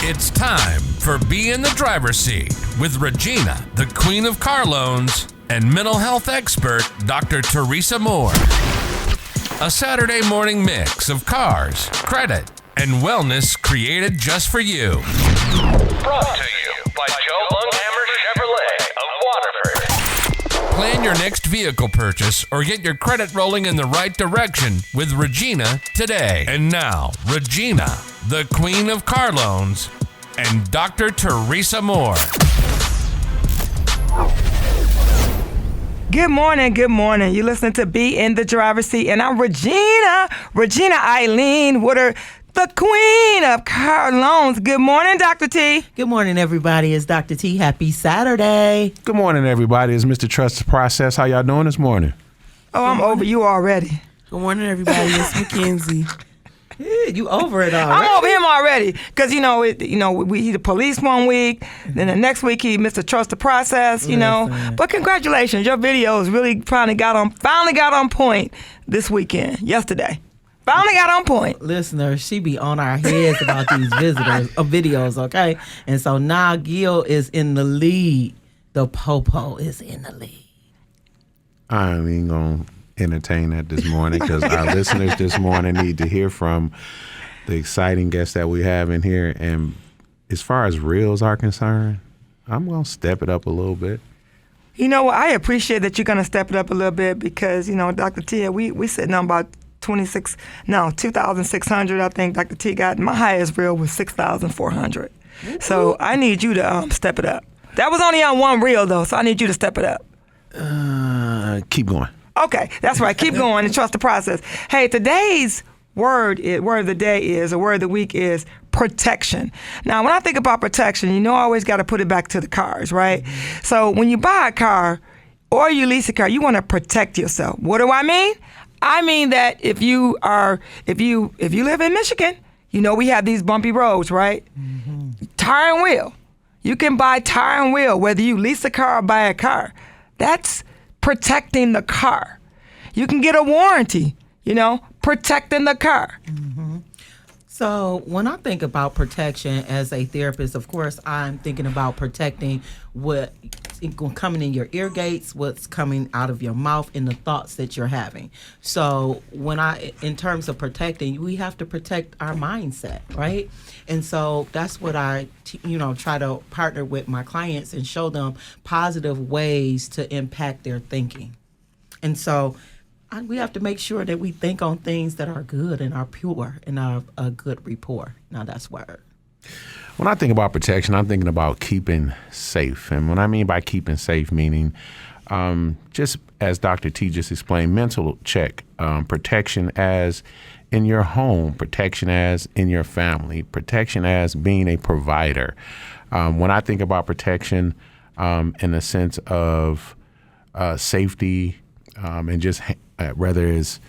It's time for Be in the Driver's Seat with Regina, the Queen of Car Loans, and mental health expert, Dr. Teresa Moore. A Saturday morning mix of cars, credit, and wellness created just for you. Brought to you by Joe Lunghammer Chevrolet of Waterford. Plan your next vehicle purchase or get your credit rolling in the right direction with Regina today. And now, Regina, the Queen of Car Loans, and Dr. Teresa Moore. Good morning, good morning. You listening to Be in the Driver's Seat, and I'm Regina Eileen Woodard, the Queen of Car Loans. Good morning, Dr. T. Good morning, everybody. It's Dr. T. Happy Saturday. Good morning, everybody. It's Mr. Trust Process. How y'all doing this morning? Oh, I'm over you already. Good morning, everybody. It's Makenzie. Yeah, you over it already. I'm over him already because he's the police one week, then the next week he Mr. Trust the Process, But congratulations, your videos really finally got on point this weekend, yesterday. Finally got on point. Listeners, she be on our heads about these videos, okay? And so now Gil is in the lead. The Popo is in the lead. I ain't even going to entertain that this morning because our listeners this morning need to hear from the exciting guests that we have in here. And as far as reels are concerned, I'm going to step it up a little bit. You know what? I appreciate that you're going to step it up a little bit because, Dr. T, we sitting on about 2,600. I think Dr. T got. My highest reel was 6,400. So I need you to step it up. That was only on one reel, though, so I need you to step it up. Keep going. Okay, that's right. Keep going and trust the process. Hey, today's word of the day is, or word of the week is protection. Now, when I think about protection, I always got to put it back to the cars, right? Mm-hmm. So when you buy a car or you lease a car, you want to protect yourself. What do I mean? I mean that if you live in Michigan, we have these bumpy roads, right? Mm-hmm. Tire and wheel. You can buy tire and wheel whether you lease a car or buy a car. That's protecting the car. You can get a warranty, protecting the car. Mm-hmm. So when I think about protection as a therapist, of course, I'm thinking about protecting what coming in your ear gates, what's coming out of your mouth, and the thoughts that you're having. So in terms of protecting, we have to protect our mindset, right? And so that's what I, try to partner with my clients and show them positive ways to impact their thinking. And so we have to make sure that we think on things that are good and are pure and are a good rapport. Now that's word. When I think about protection, I'm thinking about keeping safe. And what I mean by keeping safe, meaning just as Dr. T just explained, mental check, protection as in your home, protection as in your family, protection as being a provider. When I think about protection in the sense of safety and just whether it's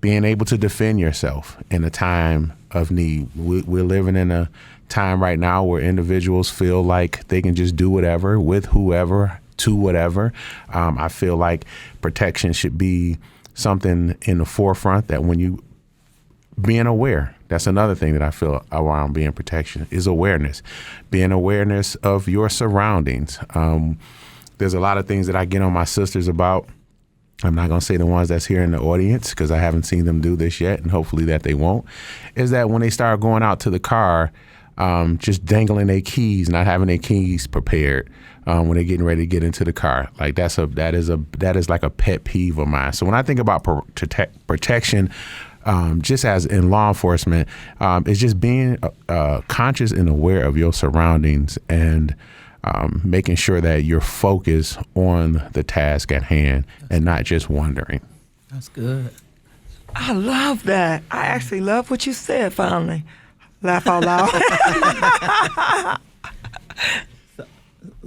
being able to defend yourself in a time of need. We're living in a time right now where individuals feel like they can just do whatever with whoever to whatever. I feel like protection should be something in the forefront that when you being aware, that's another thing that I feel around being protection is awareness, being awareness of your surroundings. There's a lot of things that I get on my sisters about. I'm not going to say the ones that's here in the audience because I haven't seen them do this yet, and hopefully that they won't, is that when they start going out to the car, just dangling their keys, not having their keys prepared when they're getting ready to get into the car. Like that is like a pet peeve of mine. So when I think about protection, just as in law enforcement, it's just being conscious and aware of your surroundings and making sure that you're focused on the task at hand and not just wondering. That's good. I love that. I actually love what you said, finally. Laugh out loud.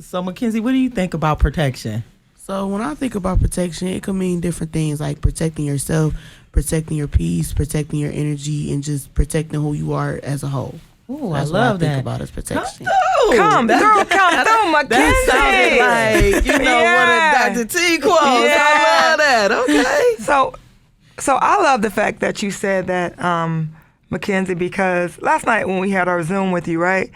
So Makenzie, what do you think about protection? So when I think about protection, it could mean different things like protecting yourself, protecting your peace, protecting your energy, and just protecting who you are as a whole. Oh, I love that. Think about as protection. Come through, Makenzie. That sounded like, one of Dr. T quotes. Yeah. I love that. Okay. So I love the fact that you said that Makenzie, because last night when we had our Zoom with you, right?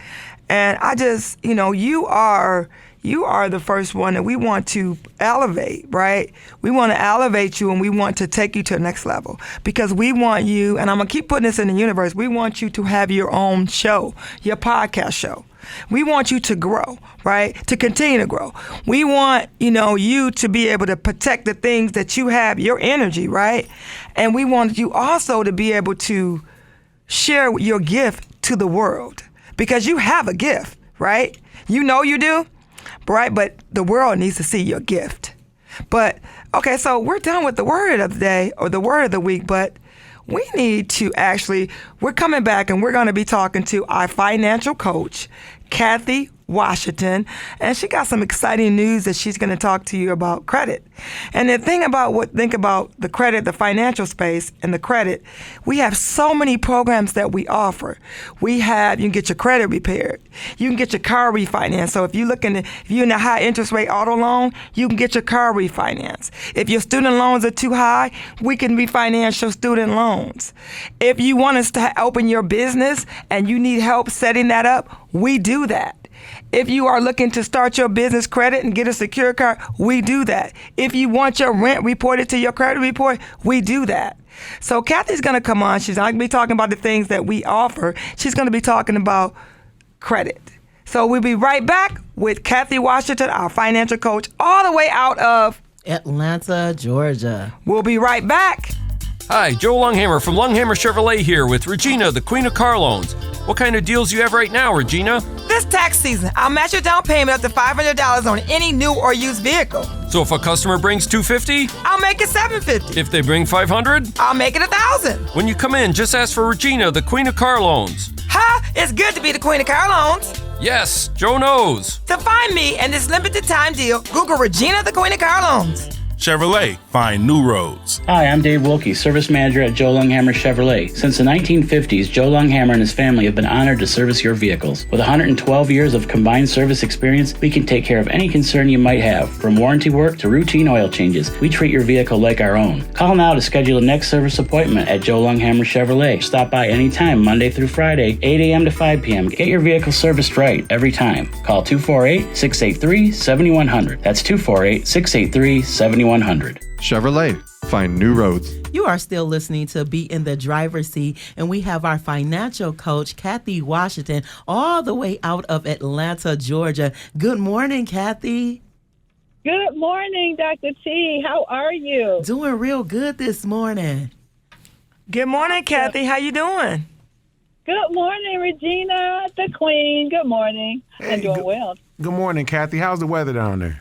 And I just, you are the first one that we want to elevate, right? We want to elevate you and we want to take you to the next level because we want you, and I'm going to keep putting this in the universe, we want you to have your own show, your podcast show. We want you to grow, right? To continue to grow. We want, you to be able to protect the things that you have, your energy, right? And we want you also to be able to share your gift to the world because you have a gift, right? You know you do, right? But the world needs to see your gift. But, okay, so we're done with the word of the day or the word of the week, but we need to we're coming back and we're going to be talking to our financial coach, Cathy Washington, and she got some exciting news that she's going to talk to you about credit. And the thing think about the credit, the financial space and the credit, we have so many programs that we offer. You can get your credit repaired. You can get your car refinanced. So if you're in a high interest rate auto loan, you can get your car refinanced. If your student loans are too high, we can refinance your student loans. If you want us to open your business and you need help setting that up, we do that. If you are looking to start your business credit and get a secure card, we do that. If you want your rent reported to your credit report, we do that. So Cathy's going to come on. She's not going to be talking about the things that we offer. She's going to be talking about credit. So we'll be right back with Cathy Washington, our financial coach, all the way out of Atlanta, Georgia. We'll be right back. Hi, Joe Longhammer from Longhammer Chevrolet here with Regina, the Queen of Car Loans. What kind of deals do you have right now, Regina? This tax season, I'll match your down payment up to $500 on any new or used vehicle. So if a customer brings $250, I'll make it $750. if they bring $500, I'll make it $1,000. when you come in, just ask for Regina, the Queen of Car Loans. Ha! It's good to be the Queen of Car Loans. Yes, Joe knows. To find me and this limited time deal, Google Regina, the Queen of Car Loans. Chevrolet, find new roads. Hi, I'm Dave Wilkie, service manager at Joe Longhammer Chevrolet. Since the 1950s, Joe Longhammer and his family have been honored to service your vehicles. With 112 years of combined service experience, we can take care of any concern you might have. From warranty work to routine oil changes, we treat your vehicle like our own. Call now to schedule a next service appointment at Joe Longhammer Chevrolet. Stop by anytime, Monday through Friday, 8 a.m. to 5 p.m. Get your vehicle serviced right every time. Call 248-683-7100. That's 248-683-7100. Chevrolet, find new roads. You are still listening to Be in the Driver's Seat, and we have our financial coach, Cathy Washington, all the way out of Atlanta, Georgia. Good morning, Cathy. Good morning, Dr. T. How are you? Doing real good this morning. Good morning, Cathy. How you doing? Good morning, Regina, the Queen. Good morning. I'm doing well. Good morning, Cathy. How's the weather down there?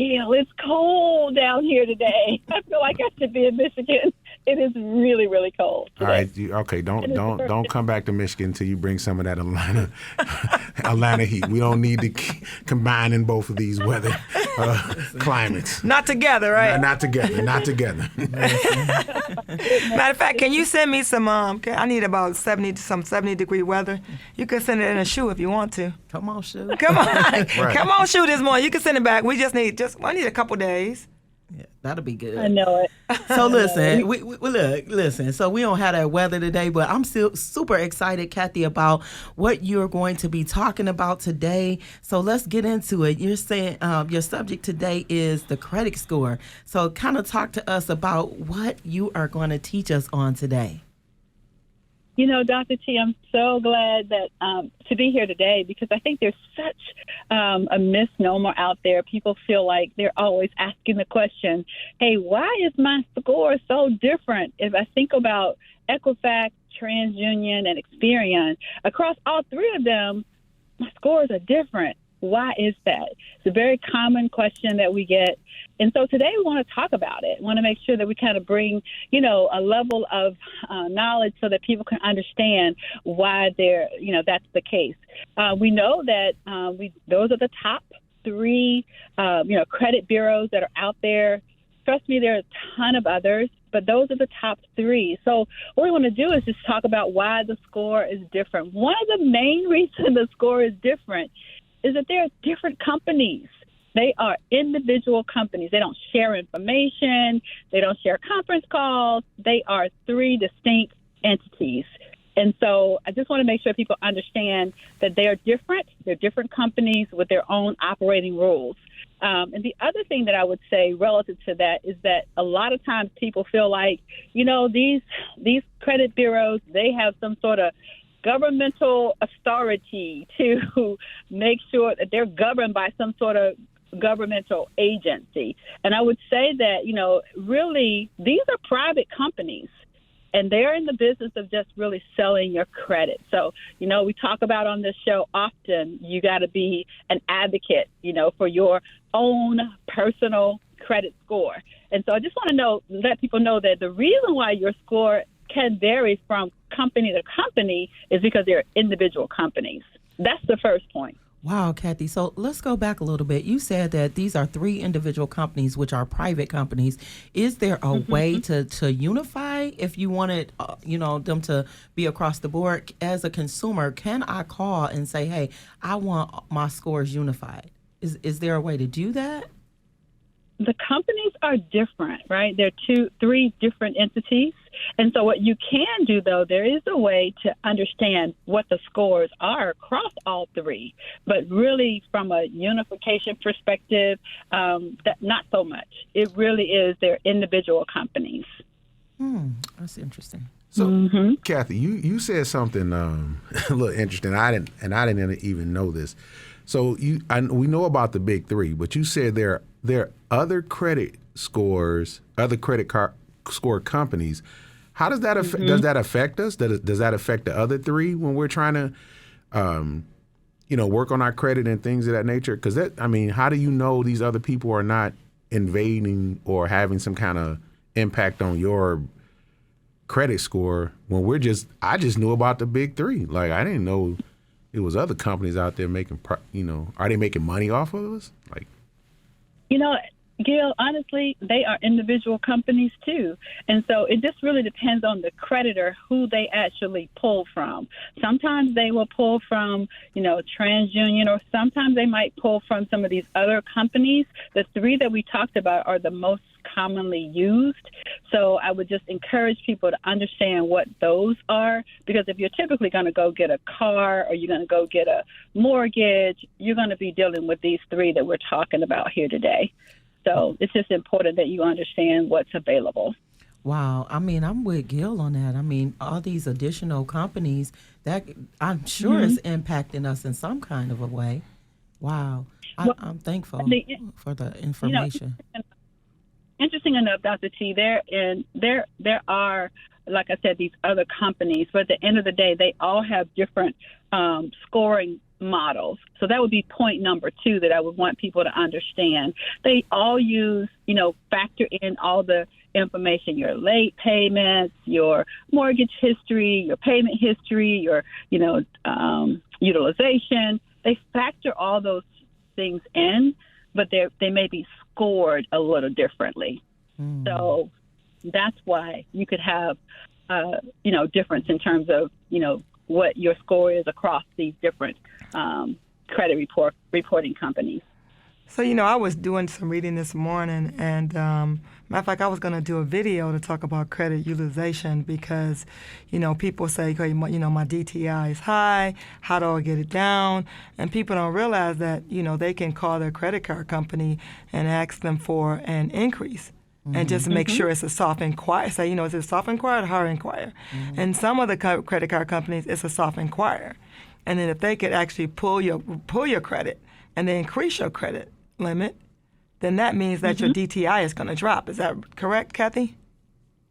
Yeah, it's cold down here today. I feel like I should be in Michigan. It is really, really cold today. All right, okay. Don't come back to Michigan until you bring some of that Atlanta heat. We don't need to combine in both of these weather climates. Not together, right? Not together. Matter of fact, can you send me some? I need about 70-degree weather. You can send it in a shoe if you want to. Come on, shoe. Come on, Right. Come on, shoe this morning. You can send it back. I need a couple days. Yeah, that'll be good. I know it. So listen, listen. So we don't have that weather today, but I'm still super excited, Cathy, about what you're going to be talking about today. So let's get into it. You're saying your subject today is the credit score. So kind of talk to us about what you are going to teach us on today. You know, Dr. T, I'm so glad that to be here today because I think there's such a misnomer out there. People feel like they're always asking the question, hey, why is my score so different? If I think about Equifax, TransUnion, and Experian, across all three of them, my scores are different. Why is that? It's a very common question that we get. And so today we want to talk about it. We want to make sure that we kind of bring, a level of knowledge so that people can understand why that's the case. We know that those are the top three, credit bureaus that are out there. Trust me, there are a ton of others, but those are the top three. So what we want to do is just talk about why the score is different. One of the main reasons the score is different is that they're different companies. They are individual companies. They don't share information. They don't share conference calls. They are three distinct entities. And so I just want to make sure people understand that they are different. They're different companies with their own operating rules. And the other thing that I would say relative to that is that a lot of times people feel like, these credit bureaus, they have some sort of governmental authority to make sure that they're governed by some sort of governmental agency. And I would say that, really, these are private companies. And they're in the business of just really selling your credit. So, we talk about on this show often, you got to be an advocate, for your own personal credit score. And so I just want to let people know that the reason why your score can vary from company to company is because they're individual companies. That's the first point. Wow, Cathy. So let's go back a little bit. You said that these are 3 individual companies, which are private companies. Is there a way to unify if you wanted, them to be across the board? As a consumer, can I call and say, hey, I want my scores unified? Is there a way to do that? The companies are different, right? They're 3 different entities. And so what you can do, though, there is a way to understand what the scores are across all 3. But really, from a unification perspective, not so much. It really is their individual companies. That's interesting. So, Cathy, you said something a little interesting. I didn't even know this. So we know about the big 3, but you said there are other credit scores, other credit card score companies. How does that affect? Does that affect us? Does that affect the other 3 when we're trying to, work on our credit and things of that nature? Because how do you know these other people are not invading or having some kind of impact on your credit score when I just knew about the big 3. Like, I didn't know it was other companies out there making, are they making money off of us? Like, Gil, honestly, they are individual companies too. And so it just really depends on the creditor who they actually pull from. Sometimes they will pull from, TransUnion, or sometimes they might pull from some of these other companies. The 3 that we talked about are the most commonly used. So I would just encourage people to understand what those are, because if you're typically going to go get a car or you're going to go get a mortgage, you're going to be dealing with these 3 that we're talking about here today. So it's just important that you understand what's available. Wow. I'm with Gil on that. All these additional companies, that I'm sure is impacting us in some kind of a way. Wow. I'm thankful for the information. Interesting enough, Dr. T, there are, like I said, these other companies, but at the end of the day, they all have different scoring models. So that would be point number 2 that I would want people to understand. They all use, factor in all the information, your late payments, your mortgage history, your payment history, your, utilization. They factor all those things in, but they may be scored a little differently. So that's why you could have, difference in terms of, what your score is across these different credit reporting companies. So, I was doing some reading this morning, and matter of fact, I was going to do a video to talk about credit utilization because, people say, okay, my DTI is high, how do I get it down? And people don't realize that, they can call their credit card company and ask them for an increase. And just make sure it's a soft inquiry. Say, is it a soft inquiry or a hard inquiry? And some of the credit card companies, it's a soft inquiry. And then if they could actually pull your credit and then increase your credit limit, then that means that your DTI is going to drop. Is that correct, Cathy?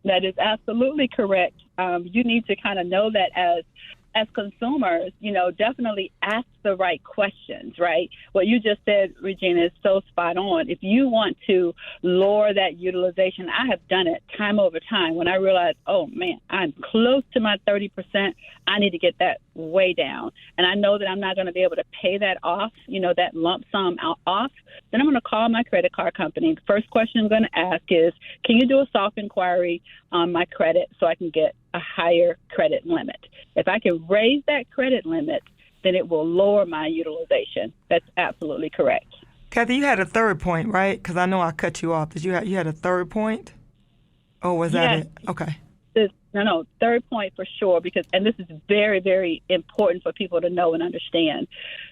That is absolutely correct. You need to kind of know that as consumers, definitely ask the right questions, right? What you just said, Regina, is so spot on. If you want to lower that utilization, I have done it time over time. When I realized, oh, man, I'm close to my 30%, I need to get that way down. And I know that I'm not going to be able to pay that off, that lump sum off. Then I'm going to call my credit card company. The first question I'm going to ask is, can you do a soft inquiry on my credit so I can get a higher credit limit? If I can raise that credit limit, then it will lower my utilization. That's absolutely correct. Cathy, you had a third point, right? Because I know I cut you off. You had a third point? Or was that it? Okay. third point for sure, and this is very, very important for people to know and understand.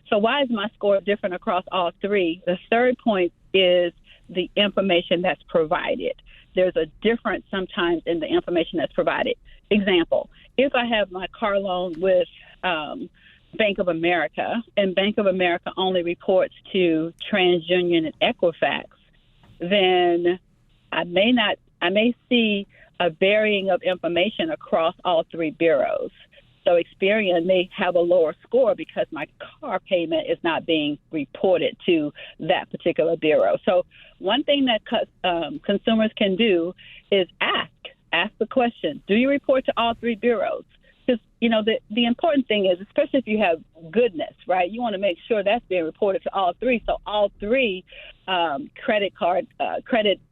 So why is my score different across all three? The third point is the information that's provided. There's a difference sometimes in the information that's provided. Example, if I have my car loan with Bank of America, and Bank of America only reports to TransUnion and Equifax, then I may see a varying of information across all three bureaus. So Experian may have a lower score because my car payment is not being reported to that particular bureau. So one thing that consumers can do is ask the question, do you report to all three bureaus? Because, the important thing is, especially if you have goodness, right, you want to make sure that's being reported to all three. So all three credit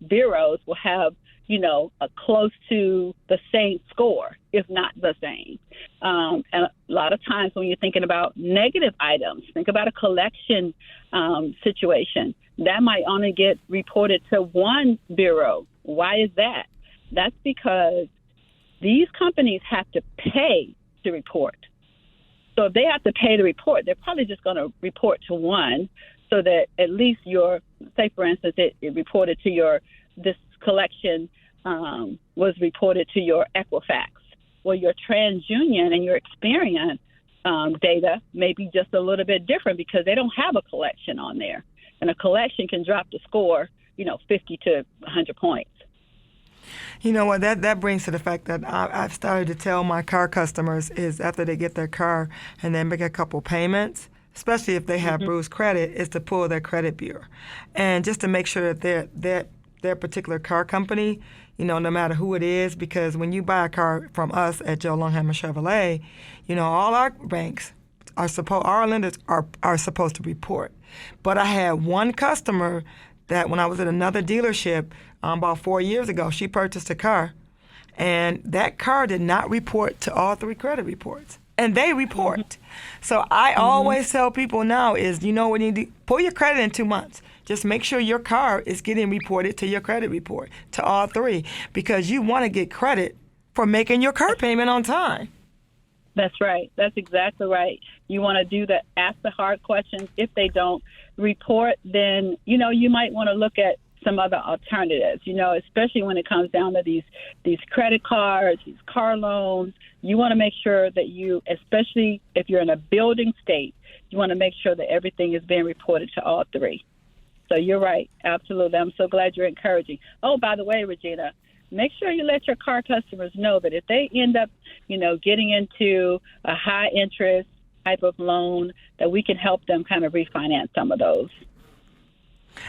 bureaus will have, a close to the same score, if not the same. And a lot of times when you're thinking about negative items, think about a collection situation. That might only get reported to one bureau. Why is that? That's because these companies have to pay to report. So if they have to pay to report, they're probably just going to report to one so that at least say for instance, it reported to this collection was reported to your Equifax. Well, your TransUnion and your Experian data may be just a little bit different because they don't have a collection on there. And a collection can drop the score, 50 to 100 points. You know what, that brings to the fact that I've started to tell my car customers is after they get their car and they make a couple payments, especially if they have bruised credit, is to pull their credit bureau. And just to make sure that their particular car company, no matter who it is, because when you buy a car from us at Joe Longhammer Chevrolet, all our banks our lenders are supposed to report. But I had one customer that when I was at another dealership about 4 years ago, she purchased a car, and that car did not report to all three credit reports. And they report. So I always tell people now is, when you do, pull your credit in 2 months. Just make sure your car is getting reported to your credit report, to all three, because you want to get credit for making your car payment on time. That's right. That's exactly right. You want to do that, ask the hard questions. If they don't report, then, you might want to look at some other alternatives, especially when it comes down to these credit cards, these car loans. You want to make sure that especially if you're in a building state, you want to make sure that everything is being reported to all three. So you're right. Absolutely. I'm so glad you're encouraging. Oh, by the way, Regina, make sure you let your car customers know that if they end up, getting into a high interest type of loan, that we can help them kind of refinance some of those.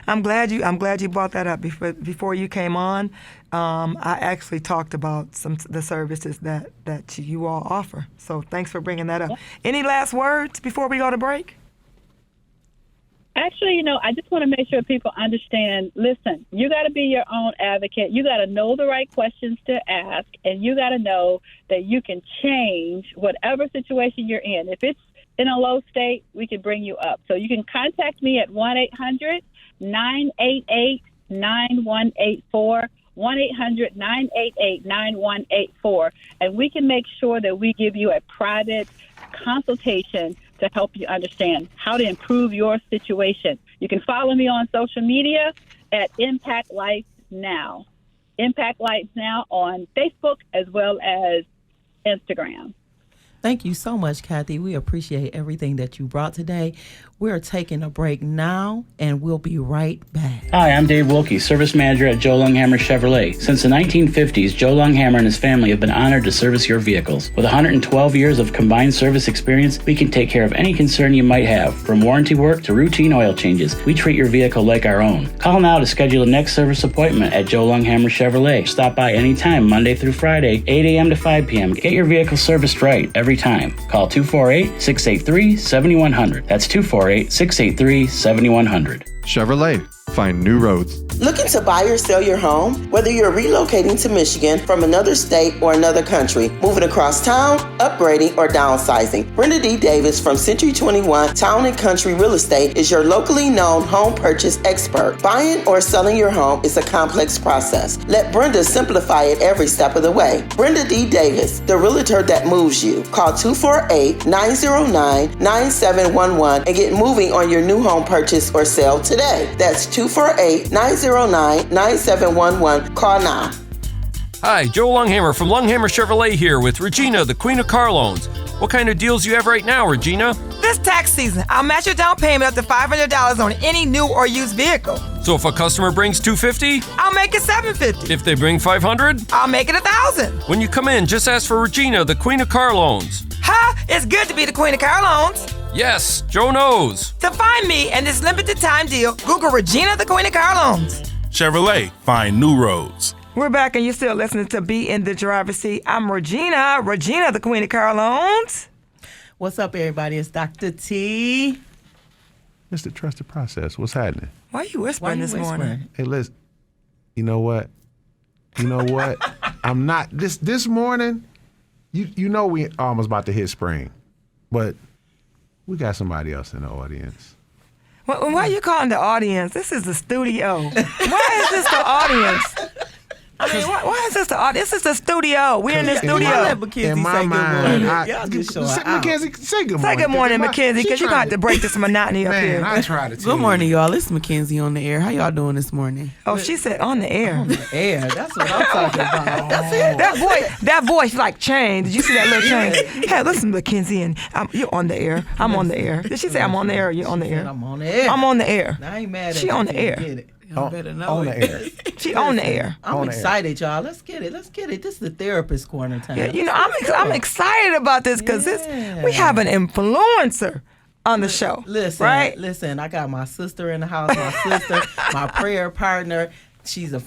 I'm glad you brought that up before you came on. I actually talked about the services that you all offer. So thanks for bringing that up. Any last words before we go to break? Actually, I just want to make sure people understand, listen, you got to be your own advocate. You got to know the right questions to ask, and you got to know that you can change whatever situation you're in. If it's in a low state, we can bring you up. So you can contact me at 1-800-988-9184, 1-800-988-9184, and we can make sure that we give you a private consultation to help you understand how to improve your situation. You can follow me on social media at Impact Life Now. Impact Life Now on Facebook as well as Instagram. Thank you so much, Cathy. We appreciate everything that you brought today. We're taking a break now, and we'll be right back. Hi, I'm Dave Wilkie, Service Manager at Joe Longhammer Chevrolet. Since the 1950s, Joe Longhammer and his family have been honored to service your vehicles. With 112 years of combined service experience, we can take care of any concern you might have. From warranty work to routine oil changes, we treat your vehicle like our own. Call now to schedule a next service appointment at Joe Longhammer Chevrolet. Stop by anytime, Monday through Friday, 8 a.m. to 5 p.m. Get your vehicle serviced right every time. Call 248-683-7100. That's 248-683-7100. Chevrolet. Find new roads. Looking to buy or sell your home? Whether you're relocating to Michigan from another state or another country, moving across town, upgrading, or downsizing, Brenda D. Davis from Century 21 Town and Country Real Estate is your locally known home purchase expert. Buying or selling your home is a complex process. Let Brenda simplify it every step of the way. Brenda D. Davis, the realtor that moves you. Call 248-909-9711 and get moving on your new home purchase or sale today. That's 248-909-9711. Call now. Hi, Joe Longhammer from Longhammer Chevrolet here with Regina, the Queen of Car Loans. What kind of deals you have right now, Regina? This tax season, I'll match your down payment up to $500 on any new or used vehicle. So if a customer brings $250, I'll make it $750. if they bring $500, I'll make it $1,000. when you come in, just ask for Regina, the Queen of Car Loans. Ha! It's good to be the Queen of Car Loans. Yes, Joe knows. To find me and this limited time deal, Google Regina, the Queen of Car Loans. Chevrolet, find new roads. We're back and you're still listening to Be in the Driver's Seat. I'm Regina, the Queen of Car Loans. What's up, everybody? It's Dr. T. Mr. Trust the Process, what's happening? Why are you whispering this morning? Hey, listen, you know what? I'm not, this morning, you know we almost about to hit spring, but we got somebody else in the audience. Why are you calling the audience? This is the studio. Why is this the audience? I mean, why is this the audience? This is the studio. We're in the studio. Let Makenzie say good morning. Y'all just show her out. Makenzie, say good morning. Say good morning, Makenzie, because you're going to have to break this monotony up here. Man, I try to tell Good morning, y'all. It's Makenzie on the air. How y'all doing this morning? Oh, she said on the air. On the air. That's what I'm talking about. That's it. That voice like changed. Did you see that little change? Hey, listen, Makenzie, and you're on the air. I'm on the air. Did she say I'm on the air or you're on the air? I'm on the air. I'm on the air. I ain't mad at She you. on the air. Get it. Y'all better know on it. the air. She on the air. I'm excited, y'all. Let's get it. This is the therapist corner time. Yeah, you know, I'm excited about this because we have an influencer on the show. Listen, right? Listen, I got my sister in the house, my prayer partner. She's a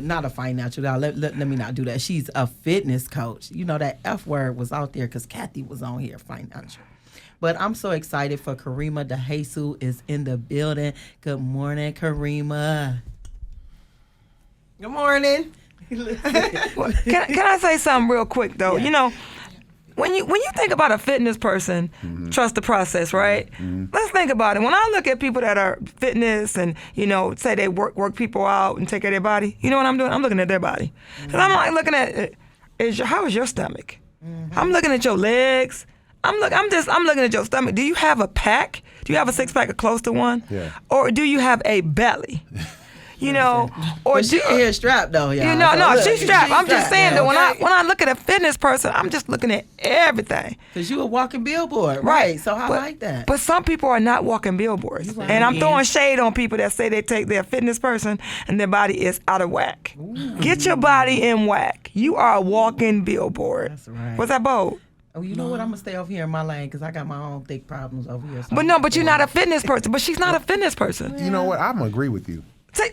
not a financial, let me not do that. She's a fitness coach. You know, that F word was out there because Cathy was on here, financial. But I'm so excited for Karema DeJesus is in the building. Good morning, Karema. Good morning. Can I say something real quick though? Yeah. You know, when you think about a fitness person, trust the process, right? Let's think about it. When I look at people that are fitness and say they work people out and take care of their body, you know what I'm doing? I'm looking at their body, and I'm like looking at how is your stomach? I'm looking at your legs. I'm looking at your stomach. Do you have a pack? Do you have a six pack or close to one? Yeah. Or do you have a belly? Or she here strapped though, y'all. No, she's strapped. I'm just saying that when I look at a fitness person, I'm just looking at everything. Cause you a walking billboard, right? So I like that. But some people are not walking billboards, right. And I'm throwing shade on people that say they take their fitness person and their body is out of whack. Ooh. Get your body in whack. You are a walking billboard. That's right. Was that bold? Oh, you know what? I'm gonna stay over here in my lane because I got my own thick problems over here. So but you're not a fitness person. But she's not a fitness person. You know what? I'm gonna agree with you.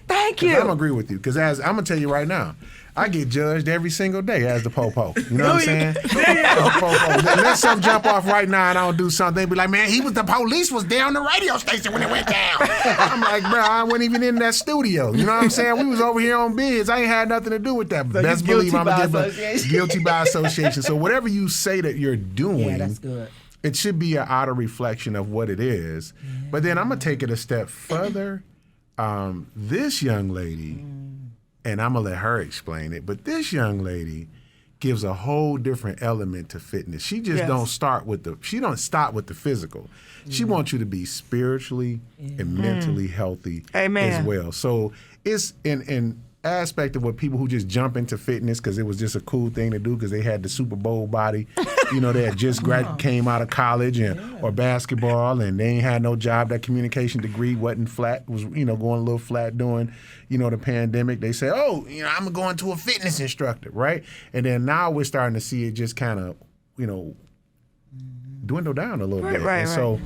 Thank you. I'm gonna agree with you because as I'm gonna tell you right now, I get judged every single day as the po-po. You know what I'm saying? Let something jump off right now and I don't do something. They be like, man, the police was there on the radio station when it went down. I'm like, bro, I wasn't even in that studio. You know what I'm saying? We was over here on bids. I ain't had nothing to do with that. So best believe I'm gonna get guilty by association. So whatever you say that you're doing, yeah, that's good. It should be an outer reflection of what it is. Yeah. But then I'm gonna take it a step further. This young lady, and I'm gonna let her explain it, but this young lady gives a whole different element to fitness. She just don't stop with the physical. She wants you to be spiritually and mentally healthy as well. So it's in aspect of what people who just jump into fitness because it was just a cool thing to do because they had the Super Bowl body. They had just came out of college or basketball and they ain't had no job. That communication degree wasn't flat, was, going a little flat during, the pandemic. They say, I'm going to a fitness instructor, right? And then now we're starting to see it just kind of, dwindle down a little bit. Right, and so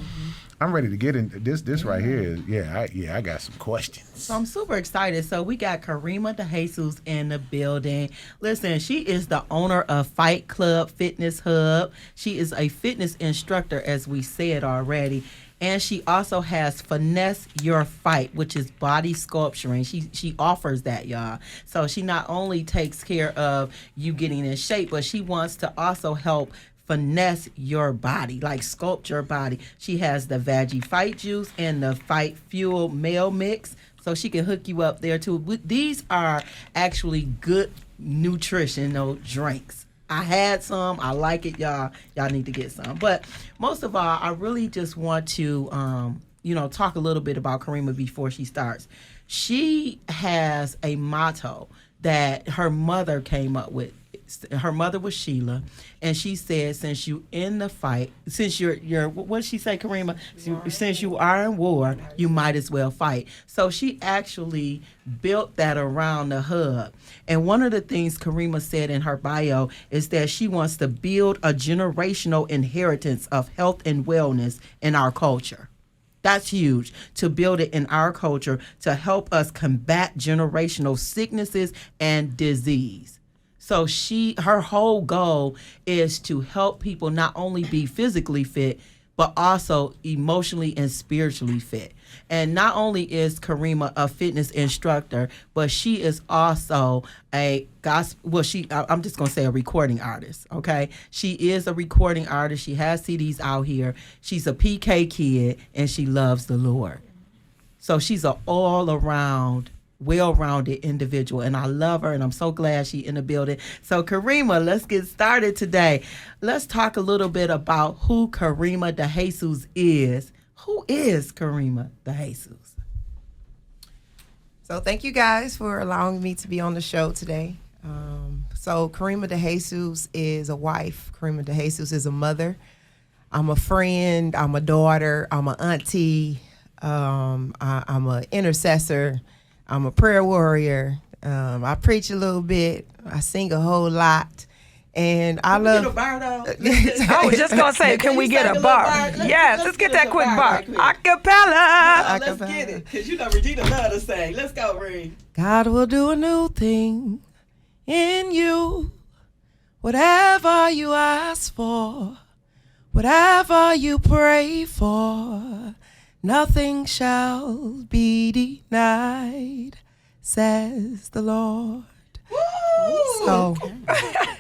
I'm ready to get in. This right here is, I got some questions. So I'm super excited. So we got Karema DeJesus in the building. Listen, she is the owner of Fight Club Fitness Hub. She is a fitness instructor, as we said already. And she also has Finesse Your Fight, which is body sculpturing. She offers that, y'all. So she not only takes care of you getting in shape, but she wants to also help finesse your body, like sculpt your body. She has the Veggie Fight Juice and the Fight Fuel Meal Mix, so she can hook you up there too. These are actually good nutritional drinks. I had some. I like it, y'all. Y'all need to get some. But most of all, I really just want to, talk a little bit about Karema before she starts. She has a motto that her mother came up with. Her mother was Sheila, and she said, since you in the fight, since you're what did she say, Karema? Since you are in war, you might as well fight. So she actually built that around the hub. And one of the things Karema said in her bio is that she wants to build a generational inheritance of health and wellness in our culture. That's huge, to build it in our culture to help us combat generational sicknesses and disease. So her whole goal is to help people not only be physically fit, but also emotionally and spiritually fit. And not only is Karema a fitness instructor, but she is also a I'm just going to say a recording artist, okay? She is a recording artist. She has CDs out here. She's a PK kid, and she loves the Lord. So she's an all-around well-rounded individual, and I love her, and I'm so glad she's in the building. So Karema, let's get started today. Let's talk a little bit about who Karema DeJesus is. Who is Karema DeJesus? So thank you guys for allowing me to be on the show today. So Karema DeJesus is a wife. Karema DeJesus is a mother. I'm a friend. I'm a daughter. I'm an auntie. I'm an intercessor. I'm a prayer warrior. I preach a little bit. I sing a whole lot. And I love. Get a bar, though? I was just going to say, can we get a bar? Yes, let's get that quick bar. Acapella. Let's get it. Because Regina love to sing. Let's go, Ree. God will do a new thing in you. Whatever you ask for, whatever you pray for, nothing shall be denied, says the Lord. Woo! So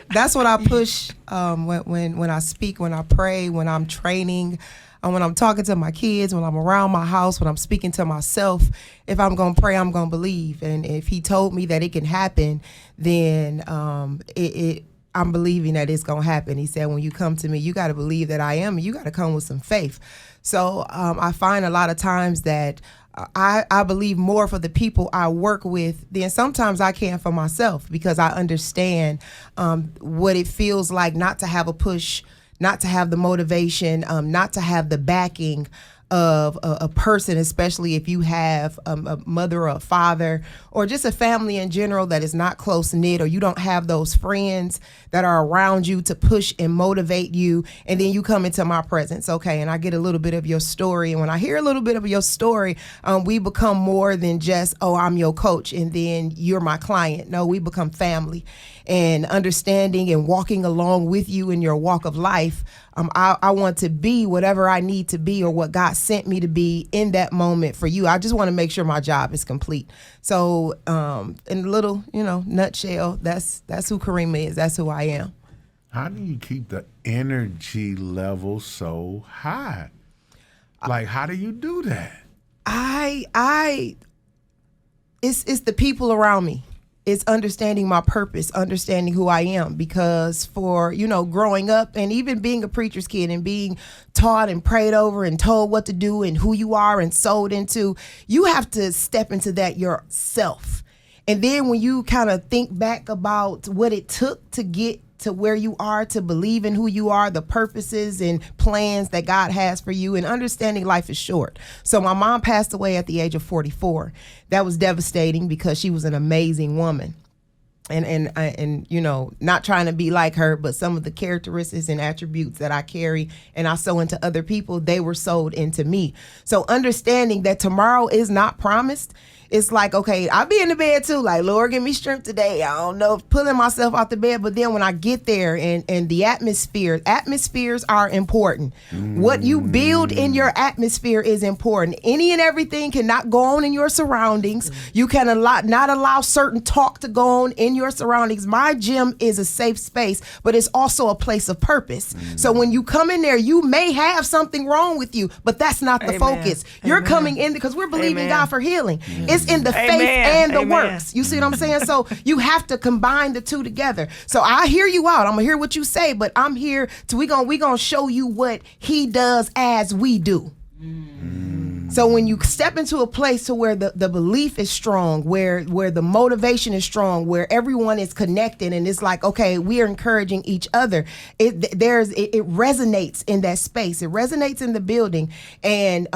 that's what I push when I speak, when I pray, when I'm training, when I'm talking to my kids, when I'm around my house, when I'm speaking to myself. If I'm going to pray, I'm going to believe. And if he told me that it can happen, then I'm believing that it's going to happen. He said, when you come to me, you got to believe that I am, and you got to come with some faith. So I find a lot of times that I believe more for the people I work with than sometimes I can for myself, because I understand what it feels like not to have a push, not to have the motivation, not to have the backing of a person, especially if you have a mother or a father or just a family in general that is not close knit, or you don't have those friends that are around you to push and motivate you. And then you come into my presence, okay, and I get a little bit of your story. And when I hear a little bit of your story, we become more than just, oh, I'm your coach and then you're my client. No, we become family. And understanding and walking along with you in your walk of life, I want to be whatever I need to be, or what God sent me to be in that moment for you. I just want to make sure my job is complete. So in a little, nutshell, that's who Karema is. That's who I am. How do you keep the energy level so high? Like, how do you do that? It's the people around me. It's understanding my purpose, understanding who I am, because for, growing up and even being a preacher's kid and being taught and prayed over and told what to do and who you are and sold into, you have to step into that yourself. And then when you kind of think back about what it took to get to where you are, to believe in who you are, the purposes and plans that God has for you, and understanding life is short. So my mom passed away at the age of 44. That was devastating because she was an amazing woman. and you know, not trying to be like her, but some of the characteristics and attributes that I carry and I sow into other people, they were sold into me. So understanding that tomorrow is not promised, it's like, okay, I'll be in the bed too, like, Lord, give me strength today. I don't know, pulling myself out the bed. But then when I get there and the atmospheres are important. What you build in your atmosphere is important. Any and everything cannot go on in your surroundings. You can not allow certain talk to go on in your surroundings. My gym is a safe space, but it's also a place of purpose. So when you come in there, you may have something wrong with you, but that's not the focus. You're coming in because we're believing God for healing. It's in the faith and the works. You see what I'm saying? So you have to combine the two together. So I hear you out. I'm gonna hear what you say, but I'm here to we gonna show you what he does as we do. So when you step into a place to where the belief is strong, where the motivation is strong, where everyone is connected, and it's like, okay, we are encouraging each other. It resonates in that space. It resonates in the building, and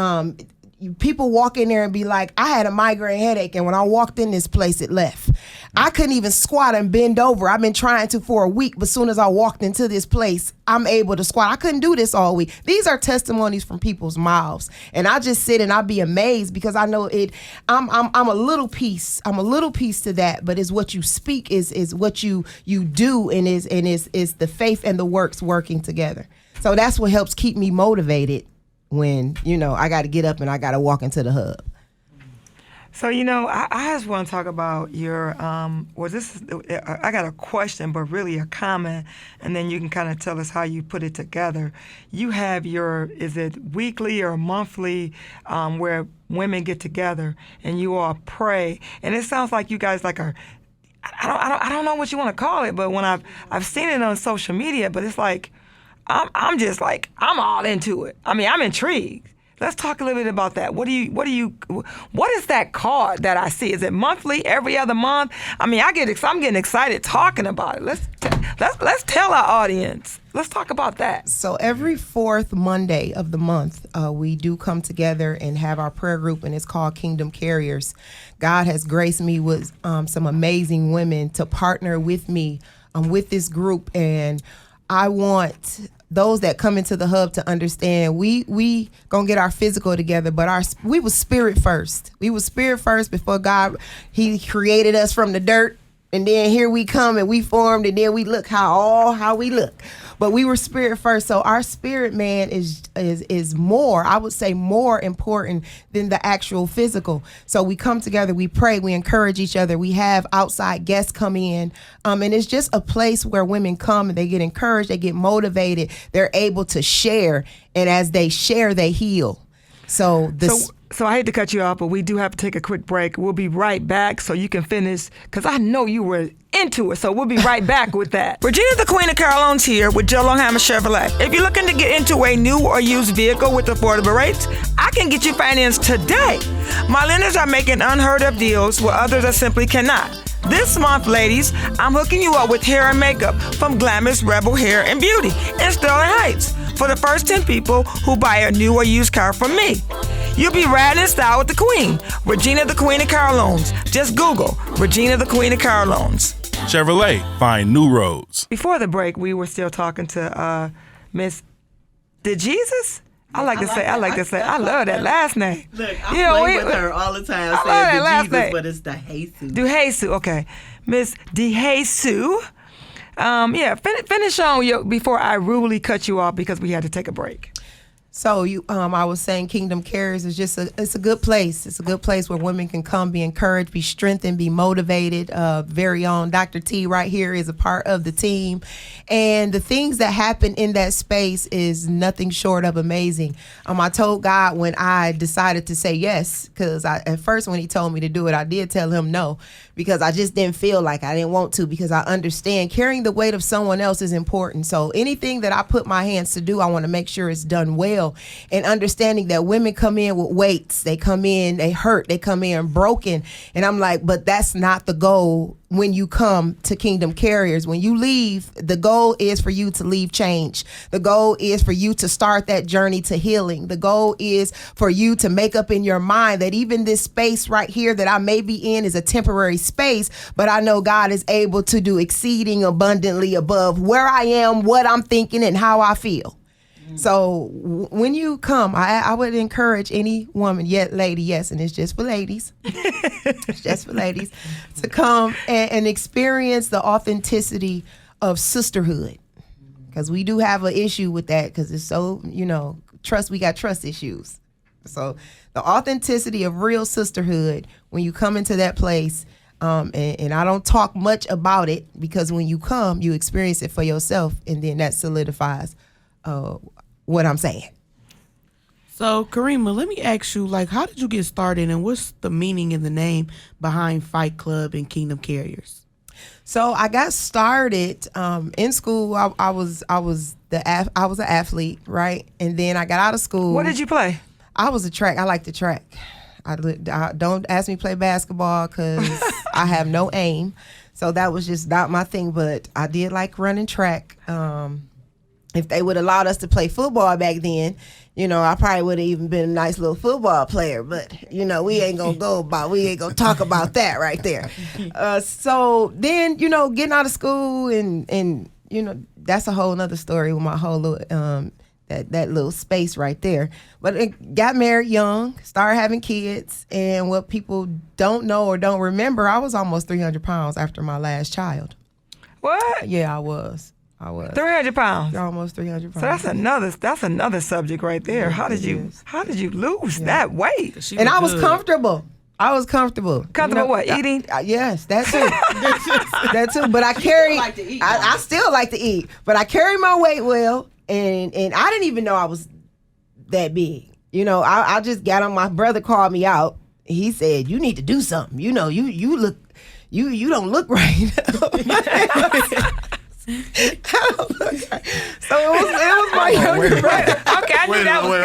people walk in there and be like, I had a migraine headache, and when I walked in this place, it left. I couldn't even squat and bend over. I've been trying to for a week, but as soon as I walked into this place, I'm able to squat. I couldn't do this all week. These are testimonies from people's mouths, and I just sit and I be amazed because I know it. I'm a little piece. I'm a little piece to that, but it's what you speak is what you do, and is the faith and the works working together. So that's what helps keep me motivated when, you know, I got to get up and I got to walk into the hub. So, you know, I just want to talk about your, I got a question, but really a comment, and then you can kind of tell us how you put it together. You have is it weekly or monthly, where women get together and you all pray, and it sounds like you guys like are, I don't know what you want to call it, but when I've seen it on social media, but it's like, I'm just like, I'm all into it. I mean, I'm intrigued. Let's talk a little bit about that. What is that called that I see? Is it monthly, every other month? I mean, I'm getting excited talking about it. Let's tell our audience. Let's talk about that. So every fourth Monday of the month, we do come together and have our prayer group, and it's called Kingdom Carriers. God has graced me with some amazing women to partner with me with this group, and I want those that come into the hub to understand we gonna get our physical together, but we was spirit first. We was spirit first before God. He created us from the dirt, and then here we come and we formed, and then we look how we look. But we were spirit first, so our spirit man is more, I would say, more important than the actual physical. So we come together, we pray, we encourage each other. We have outside guests come in, and it's just a place where women come and they get encouraged, they get motivated, they're able to share, and as they share, they heal. So I hate to cut you off, but we do have to take a quick break. We'll be right back so you can finish, because I know you were into it, so we'll be right back with that. Regina, the Queen of Car Loans here with Joe Longhammer Chevrolet. If you're looking to get into a new or used vehicle with affordable rates, I can get you financed today. My lenders are making unheard of deals where others are simply cannot. This month, ladies, I'm hooking you up with hair and makeup from Glamorous Rebel Hair and Beauty in Sterling Heights for the first 10 people who buy a new or used car from me. You'll be riding in style with the Queen, Regina the Queen of Car Loans. Just Google Regina the Queen of Car Loans. Chevrolet, find new roads. Before the break, we were still talking to Miss DeJesus. I like to say. I love that last name. Look, I play with her all the time. I love that DeJesus, but it's DeJesus. DeJesus, okay, Miss DeJesus. Finish on before I rudely cut you off because we had to take a break. So I was saying Kingdom Carriers is just it's a good place. It's a good place where women can come, be encouraged, be strengthened, be motivated. Very own Dr. T right here is a part of the team. And the things that happen in that space is nothing short of amazing. I told God when I decided to say yes, because at first when he told me to do it, I did tell him no, because I just didn't feel like I didn't want to, because I understand carrying the weight of someone else is important. So anything that I put my hands to do, I want to make sure it's done well. And understanding that women come in with weights, they come in, they hurt, they come in broken. And I'm like, but that's not the goal when you come to Kingdom Carriers. When you leave, the goal is for you to leave change. The goal is for you to start that journey to healing. The goal is for you to make up in your mind that even this space right here that I may be in is a temporary space, but I know God is able to do exceeding abundantly above where I am, what I'm thinking, and how I feel. So when you come, I would encourage any woman, lady, yes, and it's just for ladies, it's just for ladies, to come and experience the authenticity of sisterhood. Because we do have an issue with that, because it's so, we got trust issues. So the authenticity of real sisterhood, when you come into that place, and I don't talk much about it, because when you come, you experience it for yourself, and then that solidifies what I'm saying. So, Karema, let me ask you, how did you get started, and what's the meaning and the name behind Fight Club and Kingdom Carriers? So I got started in school. I was an athlete, right? And then I got out of school. What did you play? I was a track. I like the track. I don't ask me to play basketball because I have no aim. So that was just not my thing. But I did like running track. If they would have allowed us to play football back then, I probably would have even been a nice little football player. But, we ain't going to talk about that right there. So then, getting out of school and that's a whole nother story with my whole little, that little space right there. But it got married young, started having kids. And what people don't know or don't remember, I was almost 300 pounds after my last child. What? Yeah, I was. 300 pounds. Almost 300 pounds. So that's another subject right there. Yeah, how did you lose that weight? And I was comfortable. Comfortable what? Eating? Yes, that too. That too. But I carry. I still like to eat, but I carry my weight well, and I didn't even know I was that big. I just got on. My brother called me out. He said, "You need to do something. You look. You don't look right." So it was my younger brother. Okay, I knew that was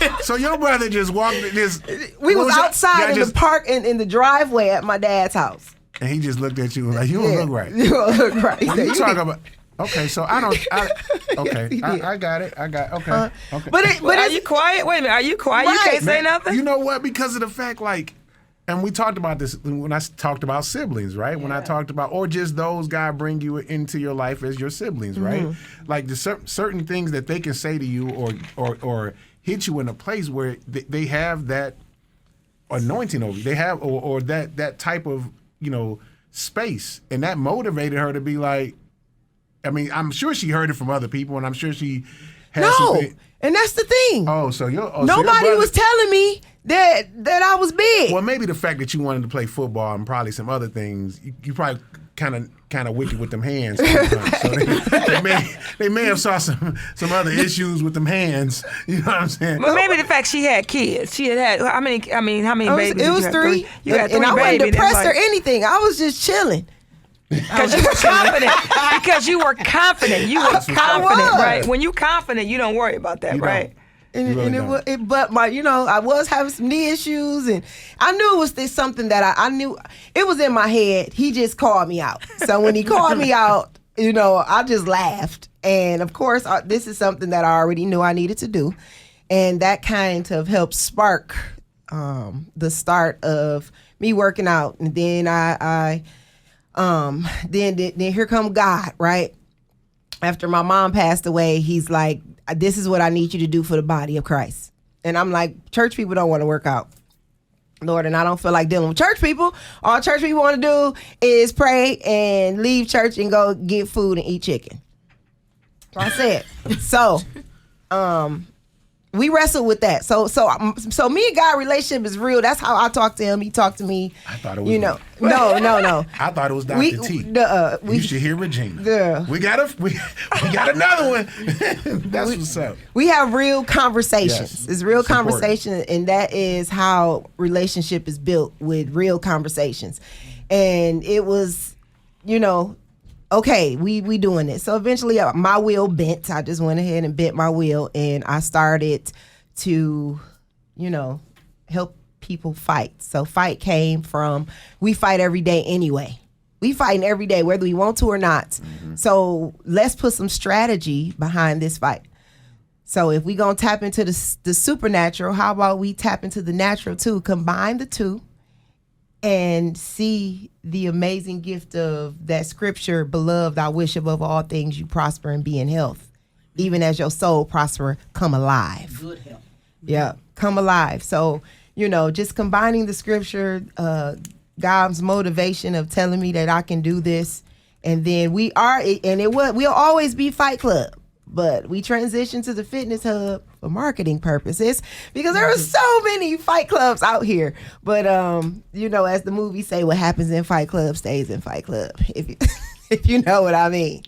Wait. So your brother just walked this. We was outside in the park in the driveway at my dad's house. And he just looked at you like, you don't look right. You don't look right. You talk about. Okay, so I got it. Okay. Okay. But are you quiet? Wait a minute. Are you quiet? Right. You can't say nothing? You know what? Because of the fact, and we talked about this when I talked about siblings, right? Yeah. When I talked about, or just those God bring you into your life as your siblings, right? Like the certain things that they can say to you or hit you in a place where they have that anointing over you. They have, or that type of, space. And that motivated her to be like, I'm sure she heard it from other people, and I'm sure she has something. And that's the thing. Nobody was telling me that I was big. Well, maybe the fact that you wanted to play football and probably some other things, you probably kind of wicked with them hands. So they may have saw some other issues with them hands. You know what I'm saying? But maybe the fact she had kids. She had how many babies? It was 3. You had 3 and I babies. wasn't depressed or anything. I was just chilling. Because you were confident. You were confident, right? When you confident, you don't worry about that, right? But I was having some knee issues, and I knew it was something that I knew it was in my head. He just called me out. So when he called me out, I just laughed. And of course, this is something that I already knew I needed to do, and that kind of helped spark the start of me working out. And then then here come God, right? After my mom passed away, he's like, this is what I need you to do for the body of Christ. And I'm like, church people don't want to work out, Lord, and I don't feel like dealing with church people. All church people want to do is pray and leave church and go get food and eat chicken. So I said, we wrestled with that. So me and God relationship is real. That's how I talk to him. He talked to me. I thought it was No. I thought it was Dr. T. You should hear Regina. Yeah. We got another one. That's what's up. We have real conversations. Yes. It's real It's conversation, and that is how relationship is built, with real conversations. And it was, okay, we doing this. So eventually my wheel bent. I just went ahead and bent my wheel, and I started to, help people fight. So fight came from, we fight every day anyway. We fighting every day, whether we want to or not. Mm-hmm. So let's put some strategy behind this fight. So if we gonna tap into the supernatural, how about we tap into the natural too? Combine the two and see the amazing gift of that scripture, beloved, I wish above all things you prosper and be in health. Even as your soul prosper, come alive. Good health. Yeah, come alive. So, just combining the scripture, God's motivation of telling me that I can do this. And then we'll always be Fight Club, but we transitioned to the Fitness Hub for marketing purposes because there are so many Fight Clubs out here. But, as the movie say, what happens in Fight Club stays in Fight Club, if you know what I mean.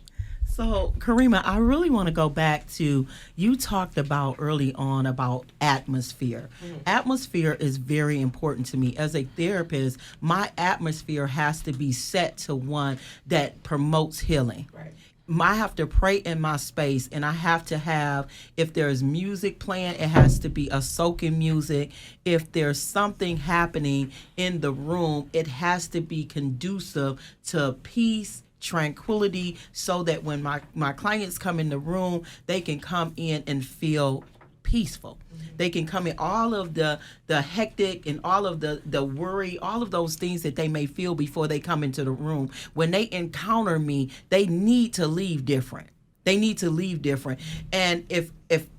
So, Karema, I really want to go back to, you talked about early on about atmosphere. Atmosphere is very important to me. As a therapist, my atmosphere has to be set to one that promotes healing. Right. I have to pray in my space, and I have to have, if there's music playing, it has to be a soaking music. If there's something happening in the room, it has to be conducive to peace, tranquility, so that when my clients come in the room, they can come in and feel peaceful. Mm-hmm. They can come in, all of the hectic and all of the worry, all of those things that they may feel before they come into the room. When they encounter me, they need to leave different. They need to leave different. And if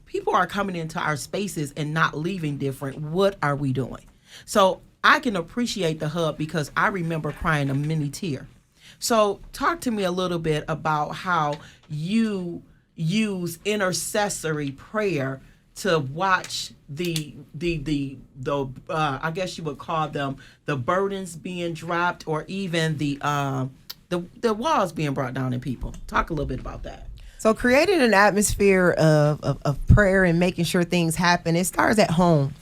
people are coming into our spaces and not leaving different, what are we doing? So I can appreciate the hub because I remember crying a mini tear. So talk to me a little bit about how you use intercessory prayer to watch the I guess you would call them the burdens being dropped, or even the walls being brought down in people. Talk a little bit about that. So creating an atmosphere of prayer and making sure things happen, it starts at home.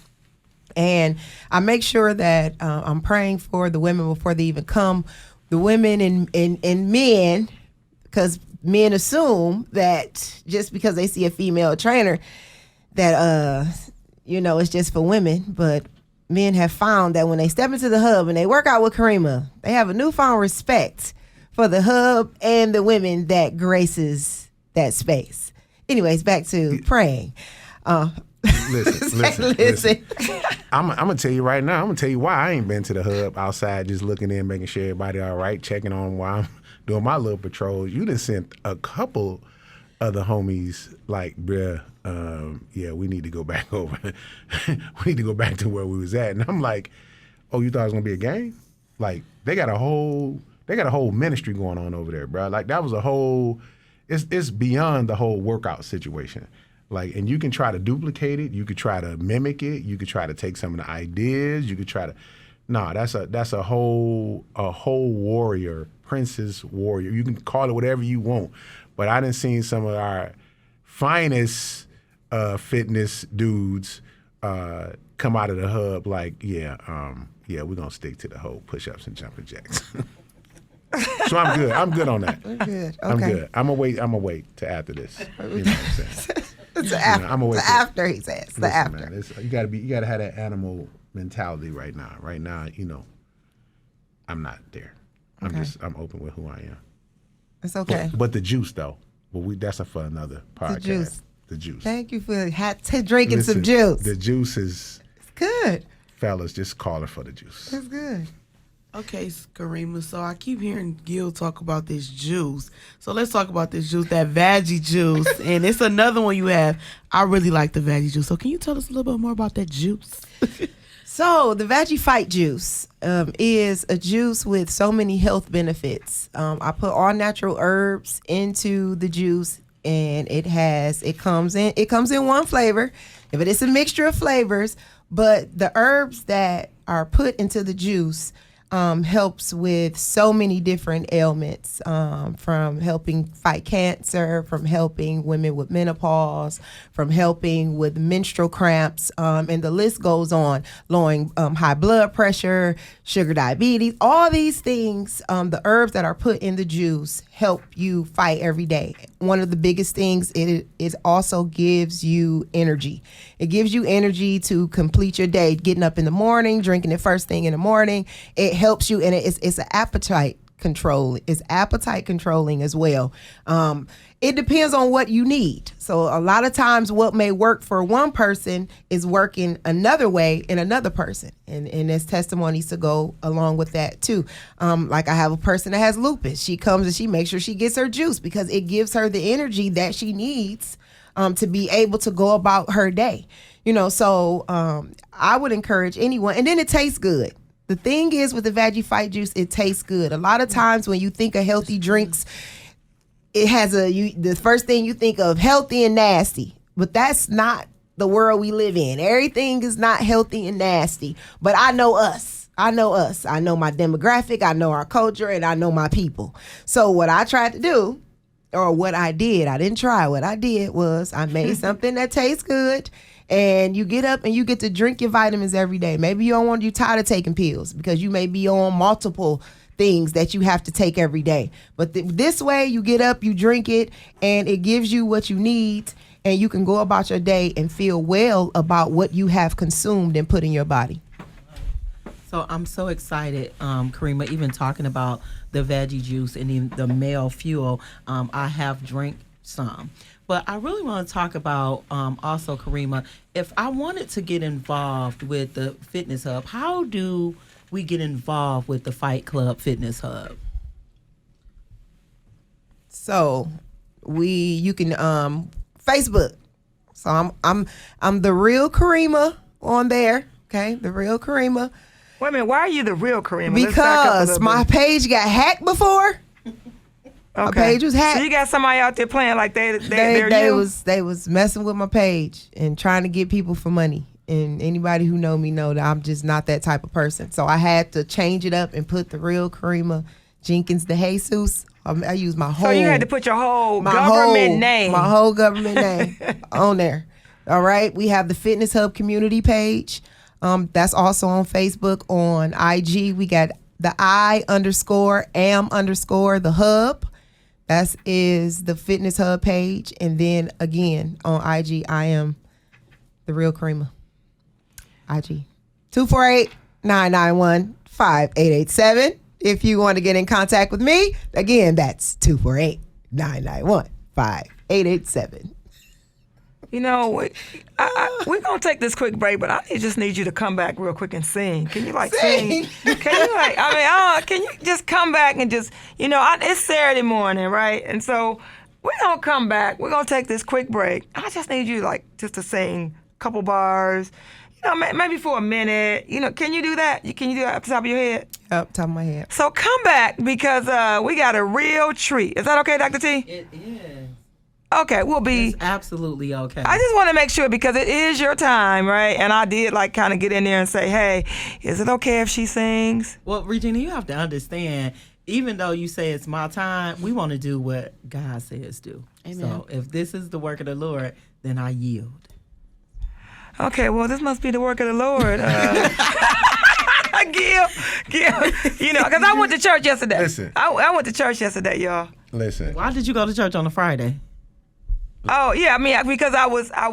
And I make sure that I'm praying for the women before they even come. The women and men, because men assume that just because they see a female trainer that, it's just for women. But men have found that when they step into the hub and they work out with Karema, they have a newfound respect for the hub and the women that graces that space. Anyways, back to praying. Listen. I'm gonna tell you right now. I'm gonna tell you why I ain't been to the hub outside, just looking in, making sure everybody all right, checking on while I'm doing my little patrols. You done sent a couple of the homies like, bruh, we need to go back over. We need to go back to where we was at. And I'm like, oh, you thought it was gonna be a game? Like they got a whole ministry going on over there, bro. Like that was a whole. It's beyond the whole workout situation. Like, and you can try to duplicate it. You could try to mimic it. You could try to take some of the ideas. You could try to, that's a whole warrior, princess warrior. You can call it whatever you want. But I done seen some of our finest fitness dudes come out of the hub like, we're gonna stick to the whole push-ups and jumping jacks. So I'm good. I'm good on that. We're good. Okay. I'm good. I'm gonna wait till after this. You know what I'm saying? It's after, he says. Listen, after. Man, you gotta have that animal mentality right now. Right now, I'm not there. I'm open with who I am. It's okay. But the juice though. But that's for another podcast. The juice. Thank you for drinking some juice. The juice is it's good. Fellas, just call it for the juice. It's good. Okay, Karema, so I keep hearing Gil talk about this juice. So let's talk about this juice, that veggie juice. And it's another one you have. I really like the veggie juice. So can you tell us a little bit more about that juice? So the Veggie Fight Juice is a juice with so many health benefits. I put all natural herbs into the juice, and it comes in one flavor, but it's a mixture of flavors. But the herbs that are put into the juice helps with so many different ailments, from helping fight cancer, from helping women with menopause, from helping with menstrual cramps, and the list goes on, lowering high blood pressure, sugar diabetes, all these things. The herbs that are put in the juice help you fight every day. One of the biggest things, it also gives you energy. It gives you energy to complete your day, getting up in the morning, drinking it first thing in the morning. It helps you, and it's an appetite control. It's appetite controlling as well. It depends on what you need. So a lot of times what may work for one person is working another way in another person. And there's testimonies to go along with that too. Like I have a person that has lupus. She comes and she makes sure she gets her juice because it gives her the energy that she needs to be able to go about her day. So I would encourage anyone. And then it tastes good. The thing is with the Veggie Fight Juice, it tastes good. A lot of times when you think of healthy drinks, it has the first thing you think of healthy and nasty, but that's not the world we live in. Everything is not healthy and nasty, but I know us. I know my demographic, I know our culture, and I know my people. So what I tried to do, or what I did, I didn't try. What I did was I made something that tastes good. And you get up and you get to drink your vitamins every day. Maybe you're tired of taking pills because you may be on multiple things that you have to take every day. But this way, you get up, you drink it, and it gives you what you need, and you can go about your day and feel well about what you have consumed and put in your body. So I'm so excited, Karema, even talking about the veggie juice and the male fuel. I have drank some. But I really want to talk about also, Karema, if I wanted to get involved with the Fitness Hub, how do we get involved with the Fight Club Fitness Hub? So you can Facebook. So I'm the real Karema on there. Okay, the real Karema. Wait a minute, why are you the real Karema? Because my page got hacked before. Okay. My page was hacked. So you got somebody out there playing like they was messing with my page and trying to get people for money. And anybody who know me know that I'm just not that type of person. So I had to change it up and put the real Karema Jenkins DeJesus. I use my whole. So you had to put your whole government name. My whole government name on there. All right. We have the Fitness Hub community page. That's also on Facebook. On IG, we got the I_am_ the hub. That is the Fitness Hub page. And then again, on IG, I am the real Karema. IG. 248-991-5887. If you want to get in contact with me, again, that's 248-991-5887. We're going to take this quick break, but I just need you to come back real quick and sing. Can you sing? Can you just come back and just, it's Saturday morning, right? And so we're going to come back. We're going to take this quick break. I just need you just to sing a couple bars, maybe for a minute. Can you do that? Can you do that off the top of your head? Up top of my head. So come back because we got a real treat. Is that okay, Dr. T? It is. Okay, we'll be. It's absolutely okay. I just want to make sure because it is your time, right? And I did kind of get in there and say, hey, is it okay if she sings? Well, Regina, you have to understand, even though you say it's my time, we want to do what God says do. Amen. So if this is the work of the Lord, then I yield. Okay, well, this must be the work of the Lord. Gil, because I went to church yesterday. Listen. I went to church yesterday, y'all. Listen. Why did you go to church on a Friday? Oh yeah, because I was in my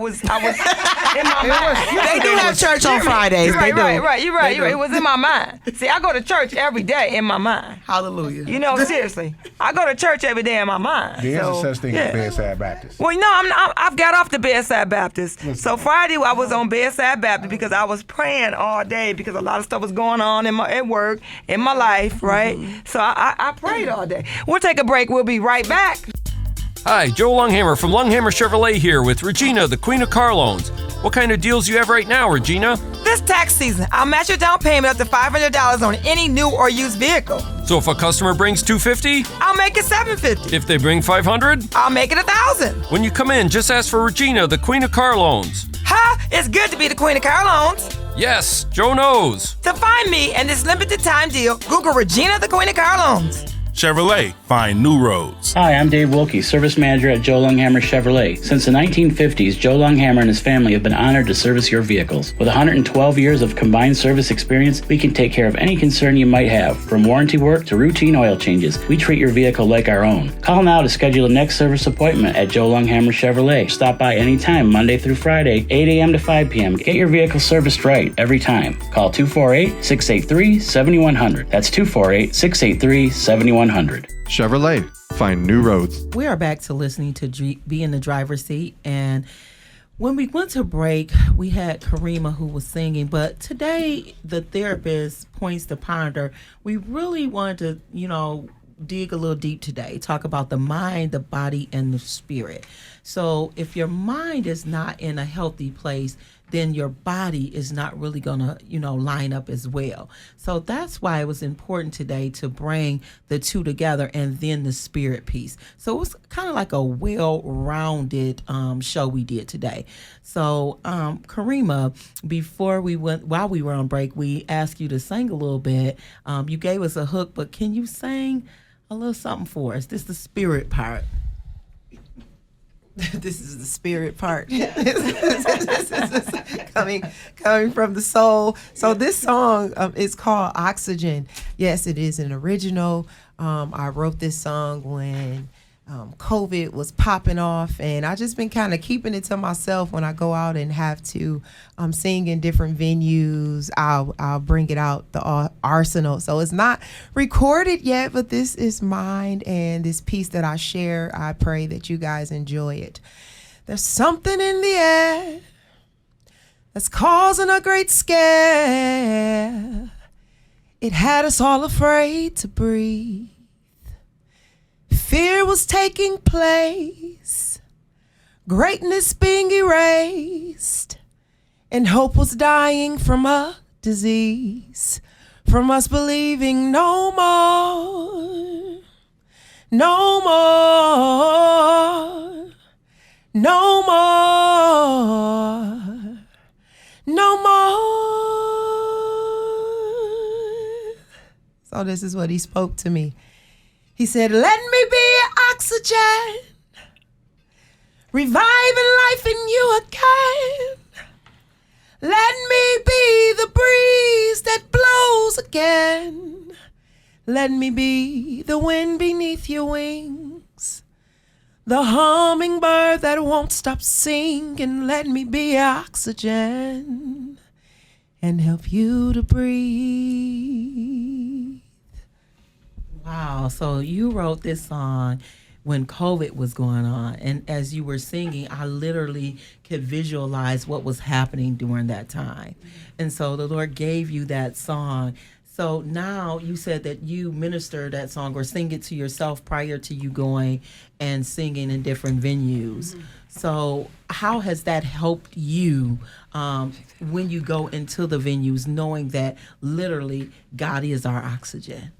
mind. They do have church on Fridays. Right. You're right. It was in my mind. See, I go to church every day in my mind. Hallelujah. Seriously, I go to church every day in my mind. There's a such thing as bedside Baptist. Well, I've got off the bedside Baptist. So Friday I was on bedside Baptist because I was praying all day because a lot of stuff was going on at work, in my life, right? Mm-hmm. So I prayed all day. We'll take a break. We'll be right back. Hi, Joe Longhammer from Longhammer Chevrolet here with Regina, the Queen of Car Loans. What kind of deals do you have right now, Regina? This tax season, I'll match your down payment up to $500 on any new or used vehicle. So if a customer brings $250, I'll make it $750. If they bring $500, I'll make it $1,000. When you come in, just ask for Regina, the Queen of Car Loans. Ha! It's good to be the Queen of Car Loans. Yes, Joe knows. To find me and this limited time deal, Google Regina, the Queen of Car Loans. Chevrolet, find new roads. Hi, I'm Dave Wilkie, Service Manager at Joe Longhammer Chevrolet. Since the 1950s, Joe Longhammer and his family have been honored to service your vehicles. With 112 years of combined service experience, we can take care of any concern you might have. From warranty work to routine oil changes, we treat your vehicle like our own. Call now to schedule a next service appointment at Joe Longhammer Chevrolet. Stop by anytime, Monday through Friday, 8 a.m. to 5 p.m. Get your vehicle serviced right every time. Call 248-683-7100. That's 248-683-7100. Chevrolet, find new roads. We are back to listening to Be in the Driver's Seat. And when we went to break, we had Karema who was singing. But today, the therapist points to ponder. We really wanted to, dig a little deep today, talk about the mind, the body, and the spirit. So if your mind is not in a healthy place, then your body is not really going to, line up as well. So that's why it was important today to bring the two together and then the spirit piece. So it was kind of like a well-rounded show we did today. So Karema, while we were on break, we asked you to sing a little bit. You gave us a hook, but can you sing a little something for us? This is the spirit part. This is the spirit part. coming from the soul. So this song is called Oxygen. Yes, it is an original. I wrote this song when COVID was popping off, and I just been kind of keeping it to myself. When I go out and have to sing in different venues, I'll bring it out the arsenal. So it's not recorded yet, but this is mine, and this piece that I share, I pray that you guys enjoy it. There's something in the air that's causing a great scare. It had us all afraid to breathe. Fear was taking place, greatness being erased, and hope was dying from a disease, from us believing no more, no more, no more, no more. So this is what he spoke to me. He said, let me be oxygen, reviving life in you again. Let me be the breeze that blows again. Let me be the wind beneath your wings, the hummingbird that won't stop singing. Let me be oxygen and help you to breathe. Wow. So you wrote this song when COVID was going on. And as you were singing, I literally could visualize what was happening during that time. And so the Lord gave you that song. So now you said that you minister that song or sing it to yourself prior to you going and singing in different venues. Mm-hmm. So how has that helped you when you go into the venues, knowing that literally God is our oxygen?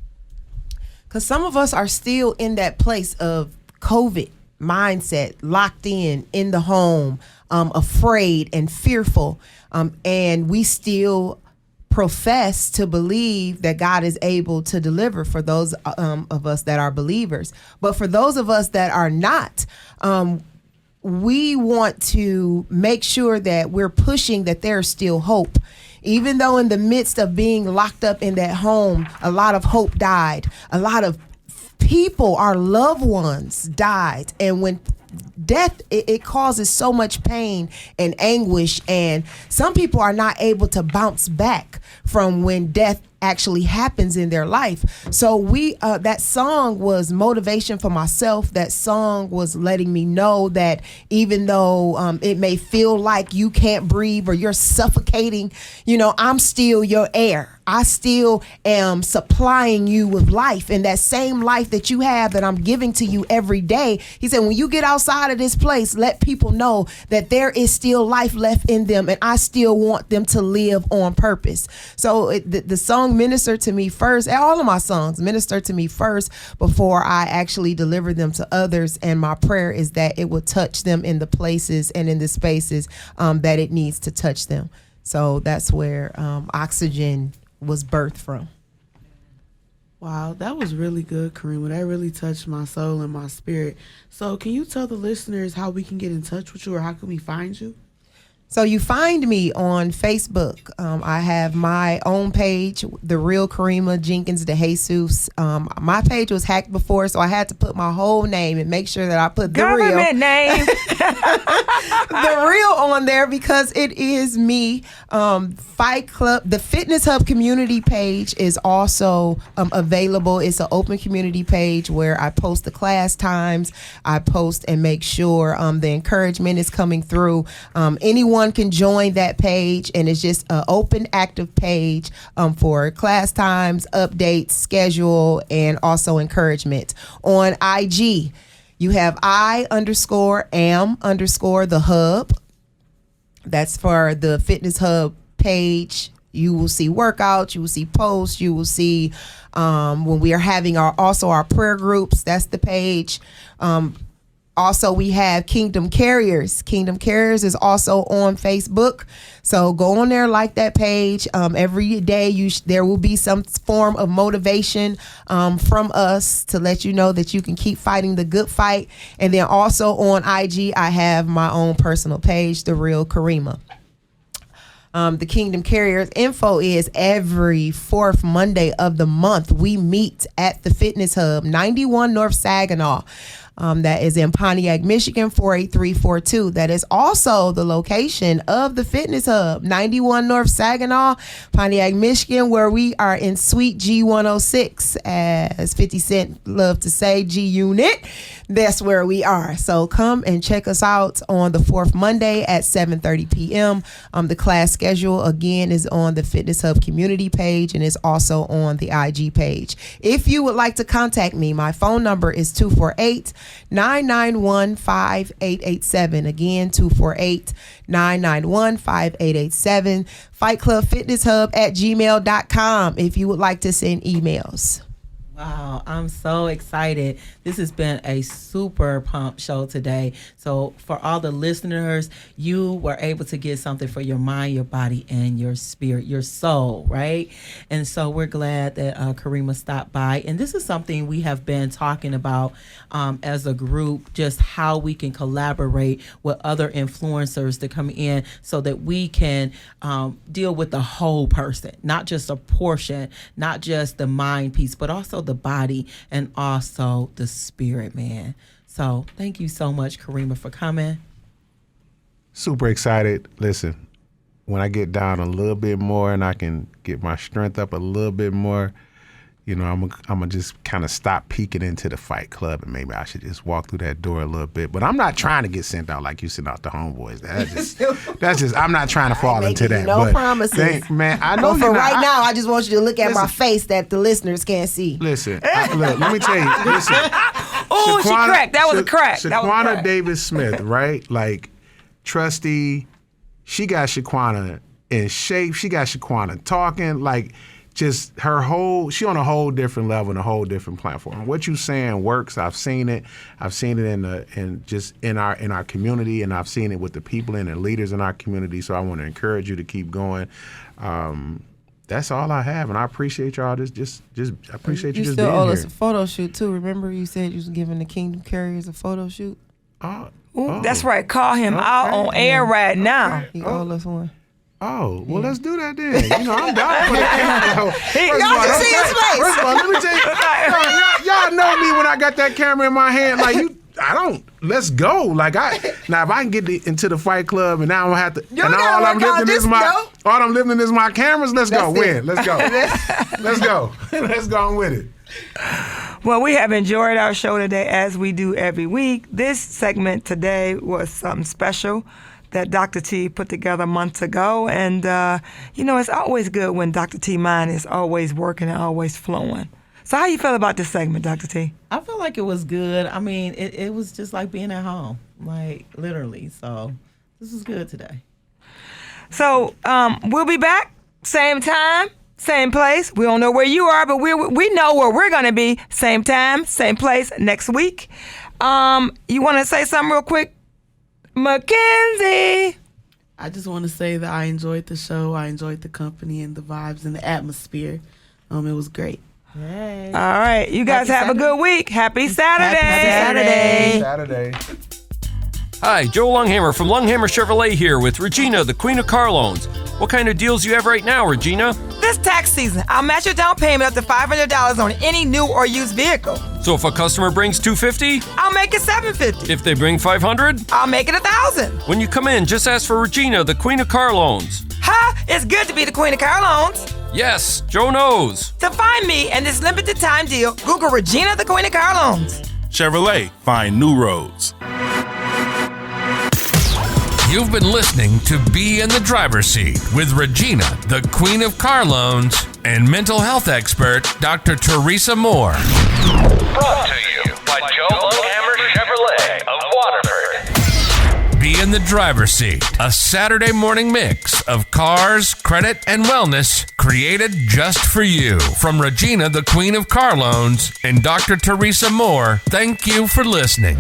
Because some of us are still in that place of COVID mindset, locked in the home, afraid and fearful. And we still profess to believe that God is able to deliver for those of us that are believers. But for those of us that are not, we want to make sure that we're pushing that there's still hope. Even though in the midst of being locked up in that home, a lot of hope died. A lot of people, our loved ones, died. And when death, it causes so much pain and anguish. And some people are not able to bounce back from when death actually happens in their life. So that song was motivation for myself. That song was letting me know that even though it may feel like you can't breathe or you're suffocating, I'm still your air. I still am supplying you with life, and that same life that you have that I'm giving to you every day. He said, when you get outside of this place, let people know that there is still life left in them, and I still want them to live on purpose. So the song ministered to me first. All of my songs ministered to me first before I actually deliver them to others. And my prayer is that it will touch them in the places and in the spaces that it needs to touch them. So that's where Oxygen was birthed from. Wow, that was really good, Karema. That really touched my soul and my spirit. So can you tell the listeners how we can get in touch with you, or how can we find you? So you find me on Facebook. I have my own page, The Real Karema Jenkins DeJesus. My page was hacked before, so I had to put my whole name and make sure that I put Government name. The Real on there, because it is me. Fight Club, the Fitness Hub community page is also available. It's an open community page where I post the class times. I post and make sure the encouragement is coming through. Anyone can join that page, and it's just an open, active page for class times, updates, schedule, and also encouragement. On IG, you have I_am_ the hub. That's for the Fitness Hub page. You will see workouts, you will see posts, you will see when we are having our prayer groups. That's the page. Also, we have Kingdom Carriers. Kingdom Carriers is also on Facebook. So go on there, like that page. Every day there will be some form of motivation from us to let you know that you can keep fighting the good fight. And then also on IG, I have my own personal page, The Real Karema. The Kingdom Carriers info is every fourth Monday of the month. We meet at the Fitness Hub, 91 North Saginaw. That is in Pontiac, Michigan, 48342. That is also the location of the Fitness Hub, 91 North Saginaw, Pontiac, Michigan, where we are in Suite G106, as 50 Cent love to say, G Unit. That's where we are. So come and check us out on the fourth Monday at 7:30 p.m. The class schedule, again, is on the Fitness Hub community page, and is also on the IG page. If you would like to contact me, my phone number is 248-991-5887. Again, 248-991-5887. Fight Club Fitness Hub at gmail.com if you would like to send emails. Wow, I'm so excited. This has been a super pump show today. So for all the listeners, you were able to get something for your mind, your body, and your spirit, your soul, right? And so we're glad that Karema stopped by. And this is something we have been talking about as a group, just how we can collaborate with other influencers to come in so that we can deal with the whole person, not just a portion, not just the mind piece, but also the body and also the spirit, man. So thank you so much, Karema, for coming. Super excited. Listen, when I get down a little bit more and I can get my strength up a little bit more, you know, I'm gonna just kind of stop peeking into the Fight Club, and maybe I should just walk through that door a little bit. But I'm not trying to get sent out like you sent out the homeboys. That's just I'm not trying to fall into that. No promises, man. I know. But for right now, I just want you to look at my face that the listeners can't see. Listen, look, let me tell you. Listen. Oh, she cracked. That was a crack. Shaquana Davis Smith, right? Like, trustee. She got Shaquana in shape. She got Shaquana talking like. Just she on a whole different level and a whole different platform. What you saying works. I've seen it. I've seen it in our community, and I've seen it with the people and the leaders in our community. So I want to encourage you to keep going. That's all I have, and I appreciate y'all. I appreciate you just being here. You still owe us a photo shoot too. Remember you said you was giving the Kingdom Carriers a photo shoot? That's right. Call him out on air right now. He owed us one. Oh, well, let's do that then. You know, I'm down for that. Y'all can see his face. First of all, let me tell you, y'all know me when I got that camera in my hand. Like, let's go. Like, if I can get into the Fight Club and now I don't have to, all I'm lifting is my cameras, let's go. Win. Let's go. Let's go. Let's go on with it. Well, we have enjoyed our show today, as we do every week. This segment today was something special that Dr. T put together months ago. And, it's always good when Dr. T mind is always working and always flowing. So how you feel about this segment, Dr. T? I feel like it was good. I mean, it was just like being at home, like literally. So this is good today. So we'll be back, same time, same place. We don't know where you are, but we know where we're going to be, same time, same place next week. You want to say something real quick? Makenzie. I just want to say that I enjoyed the show. I enjoyed the company and the vibes and the atmosphere. It was great. Yay. All right. You guys have a good week. Happy Saturday. Happy Saturday. Hi, Joe Longhammer from Longhammer Chevrolet here with Regina, the Queen of Car Loans. What kind of deals you have right now, Regina? This tax season, I'll match your down payment up to $500 on any new or used vehicle. So if a customer brings $250, I'll make it $750. if they bring $500, I'll make it $1,000. when you come in, just ask for Regina, the Queen of Car Loans. Ha! It's good to be the Queen of Car Loans. Yes, Joe knows. To find me and this limited time deal, Google Regina, the Queen of Car Loans. Chevrolet, find new roads. You've been listening to Be in the Driver's Seat with Regina, the Queen of Car Loans, and mental health expert, Dr. Teresa Moore. Brought to you by Joe Longhammer Chevrolet of Waterford. Be in the Driver's Seat, a Saturday morning mix of cars, credit, and wellness created just for you. From Regina, the Queen of Car Loans, and Dr. Teresa Moore, thank you for listening.